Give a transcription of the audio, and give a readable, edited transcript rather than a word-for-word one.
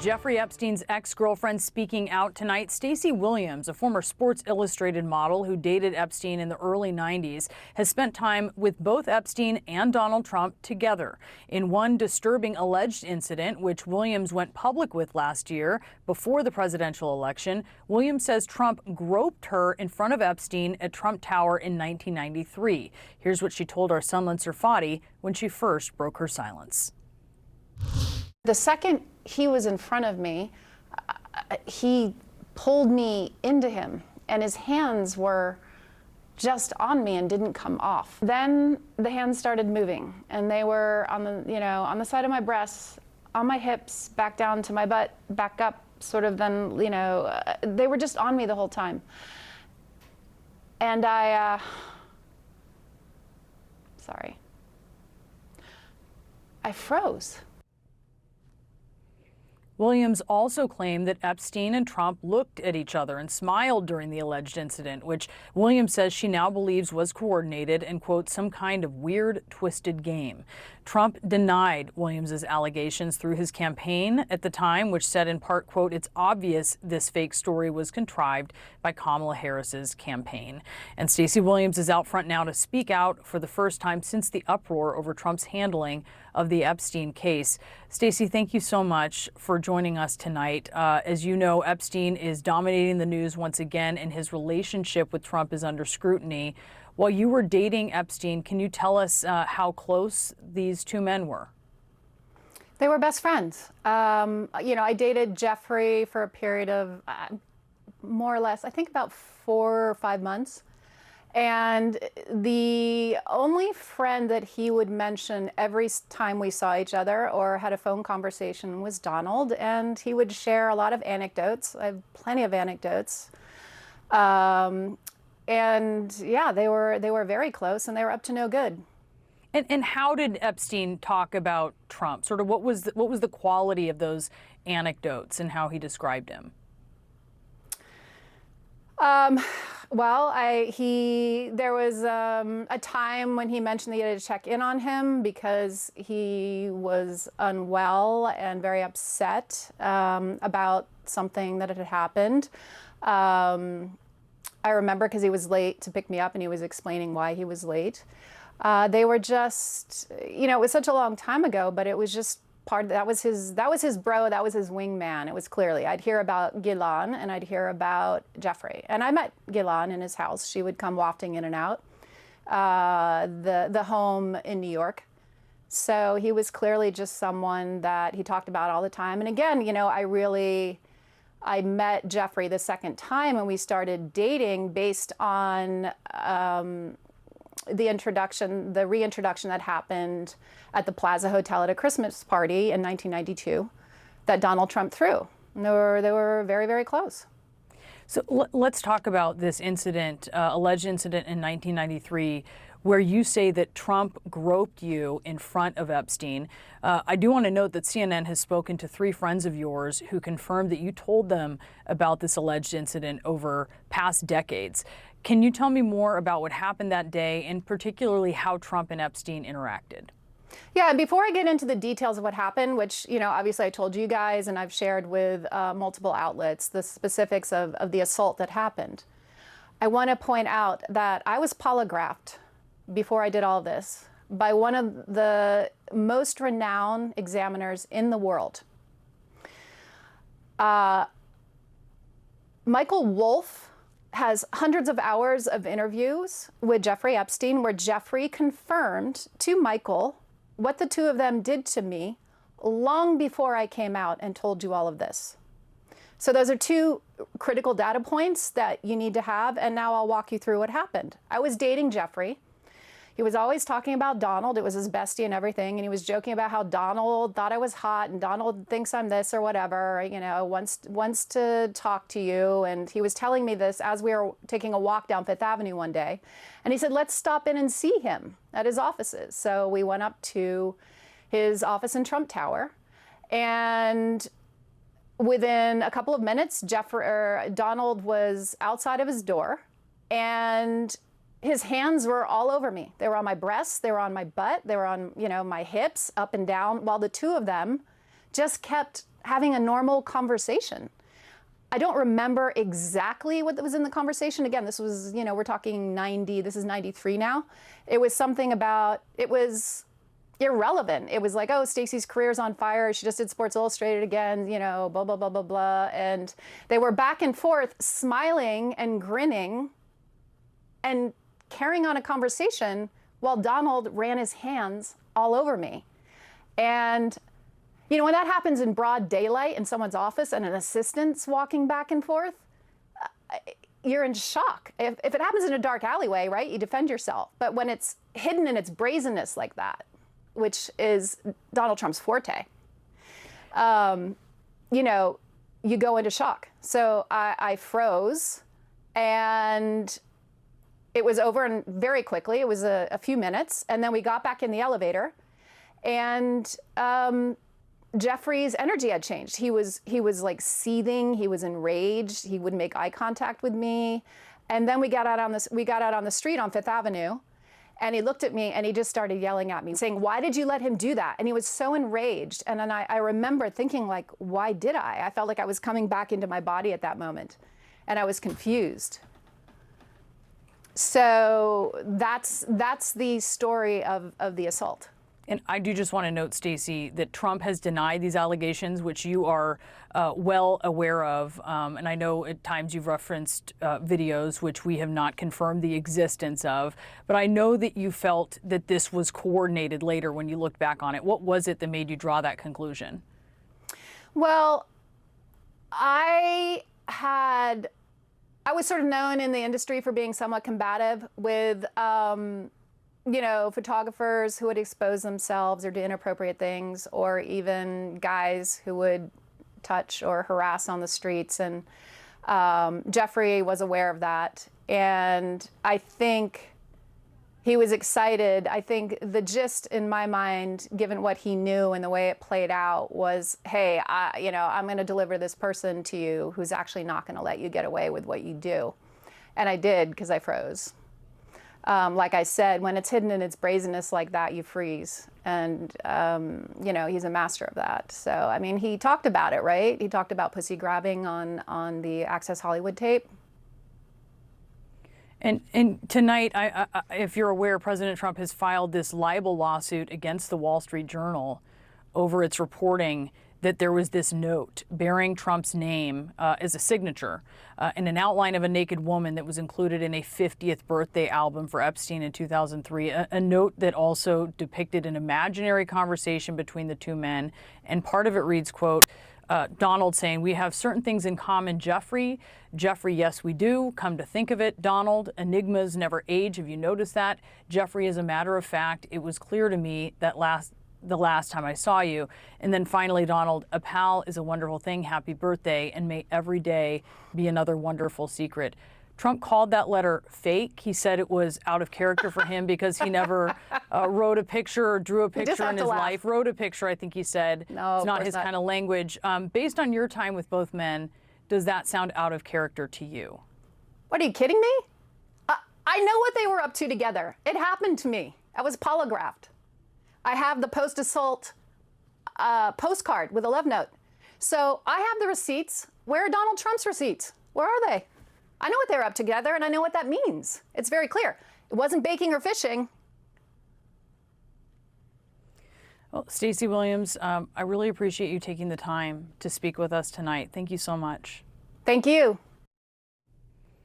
Jeffrey Epstein's ex-girlfriend speaking out tonight. Stacey Williams, a former Sports Illustrated model who dated Epstein in the early 90s, has spent time with both Epstein and Donald Trump together. In one disturbing alleged incident, which Williams went public with last year before the presidential election, Williams says Trump groped her in front of Epstein at Trump Tower in 1993. Here's what she told our Sunland Serfati when she first broke her silence. The second he was in front of me, he pulled me into him, and his hands were just on me and didn't come off. Then the hands started moving, and they were on the, on the side of my breasts, on my hips, back down to my butt, back up, sort of. Then, they were just on me the whole time. And I froze. Williams also claimed that Epstein and Trump looked at each other and smiled during the alleged incident, which Williams says she now believes was coordinated and, quote, some kind of weird, twisted game. Trump denied Williams's allegations through his campaign at the time, which said in part, quote, it's obvious this fake story was contrived by Kamala Harris's campaign. And Stacey Williams is out front now to speak out for the first time since the uproar over Trump's handling of the Epstein case. Stacey, thank you so much for joining us tonight. As you know, Epstein is dominating the news once again, and his relationship with Trump is under scrutiny. While you were dating Epstein, can you tell us how close these two men were? They were best friends. I dated Jeffrey for a period of more or less, I think about 4 or 5 months. And the only friend that he would mention every time we saw each other or had a phone conversation was Donald. And he would share a lot of anecdotes. I have plenty of anecdotes. And yeah, they were very close, and they were up to no good. And how did Epstein talk about Trump? Sort of what was the quality of those anecdotes and how he described him? Well, there was a time when he mentioned that he had to check in on him because he was unwell and very upset about something that had happened. I remember because he was late to pick me up, and he was explaining why he was late. They were just, it was such a long time ago, but it was just that was his bro, that was his wingman. It was clearly, I'd hear about Ghislaine and I'd hear about Jeffrey. And I met Ghislaine in his house. She would come wafting in and out, the home in New York. So he was clearly just someone that he talked about all the time. And again, I met Jeffrey the second time and we started dating based on the reintroduction that happened at the Plaza Hotel at a Christmas party in 1992 that Donald Trump threw. And they were very, very close. So let's talk about this incident, alleged incident in 1993, where you say that Trump groped you in front of Epstein. I do want to note that CNN has spoken to 3 friends of yours who confirmed that you told them about this alleged incident over past decades. Can you tell me more about what happened that day, and particularly how Trump and Epstein interacted? Yeah, and before I get into the details of what happened, which, obviously I told you guys and I've shared with multiple outlets, the specifics of the assault that happened, I want to point out that I was polygraphed before I did all this by one of the most renowned examiners in the world. Michael Wolff has hundreds of hours of interviews with Jeffrey Epstein where Jeffrey confirmed to Michael what the two of them did to me long before I came out and told you all of this. So those are 2 critical data points that you need to have, and now I'll walk you through what happened. I was dating Jeffrey. He was always talking about Donald. It was his bestie and everything. And he was joking about how Donald thought I was hot and Donald thinks I'm this or whatever, wants to talk to you. And he was telling me this as we were taking a walk down Fifth Avenue one day. And he said, let's stop in and see him at his offices. So we went up to his office in Trump Tower. And within a couple of minutes, Donald was outside of his door. And his hands were all over me. They were on my breasts, they were on my butt, they were on, my hips, up and down, while the two of them just kept having a normal conversation. I don't remember exactly what was in the conversation. Again, this was, we're talking 90, this is 93 now. It was something about, it was irrelevant. It was like, oh, Stacey's career's on fire. She just did Sports Illustrated again, blah, blah, blah, blah, blah. And they were back and forth, smiling and grinning and carrying on a conversation while Donald ran his hands all over me. And when that happens in broad daylight in someone's office and an assistant's walking back and forth, you're in shock. If it happens in a dark alleyway, right, you defend yourself. But when it's hidden in its brazenness like that, which is Donald Trump's forte, you go into shock. So I froze, and it was over and very quickly. It was a few minutes, and then we got back in the elevator, and Jeffrey's energy had changed. He was like seething. He was enraged. He wouldn't make eye contact with me. And then we got out on the street on Fifth Avenue, and he looked at me and he just started yelling at me, saying, "Why did you let him do that?" And he was so enraged. And then I remember thinking, like, why did I? I felt like I was coming back into my body at that moment, and I was confused. So that's the story of the assault. And I do just want to note, Stacey, that Trump has denied these allegations, which you are well aware of. And I know at times you've referenced videos which we have not confirmed the existence of. But I know that you felt that this was coordinated later when you looked back on it. What was it that made you draw that conclusion? Well, I was sort of known in the industry for being somewhat combative with photographers who would expose themselves or do inappropriate things, or even guys who would touch or harass on the streets. And Jeffrey was aware of that. And I think he was excited. I think the gist in my mind, given what he knew and the way it played out, was, hey, I'm going to deliver this person to you who's actually not going to let you get away with what you do. And I did, because I froze. Like I said, when it's hidden in its brazenness like that, you freeze. And, he's a master of that. So, I mean, he talked about it, right? He talked about pussy grabbing on the Access Hollywood tape. And tonight, if you're aware, President Trump has filed this libel lawsuit against the Wall Street Journal over its reporting that there was this note bearing Trump's name as a signature and an outline of a naked woman that was included in a 50th birthday album for Epstein in 2003, a note that also depicted an imaginary conversation between the two men. And part of it reads, quote, Donald saying, "We have certain things in common, Jeffrey. Jeffrey, yes, we do. Come to think of it, Donald, enigmas never age. Have you noticed that? Jeffrey, as a matter of fact, it was clear to me that the last time I saw you." And then finally, Donald, "A pal is a wonderful thing. Happy birthday, and may every day be another wonderful secret." Trump called that letter fake. He said it was out of character for him because he never wrote a picture or drew a picture in his life. Wrote a picture, I think he said. No, it's not his kind of language. Based on your time with both men, does that sound out of character to you? What, are you kidding me? I know what they were up to together. It happened to me. I was polygraphed. I have the post-assault postcard with a love note. So I have the receipts. Where are Donald Trump's receipts? Where are they? I know what they were up to together, and I know what that means. It's very clear. It wasn't baking or fishing. Well, Stacey Williams, I really appreciate you taking the time to speak with us tonight. Thank you so much. Thank you.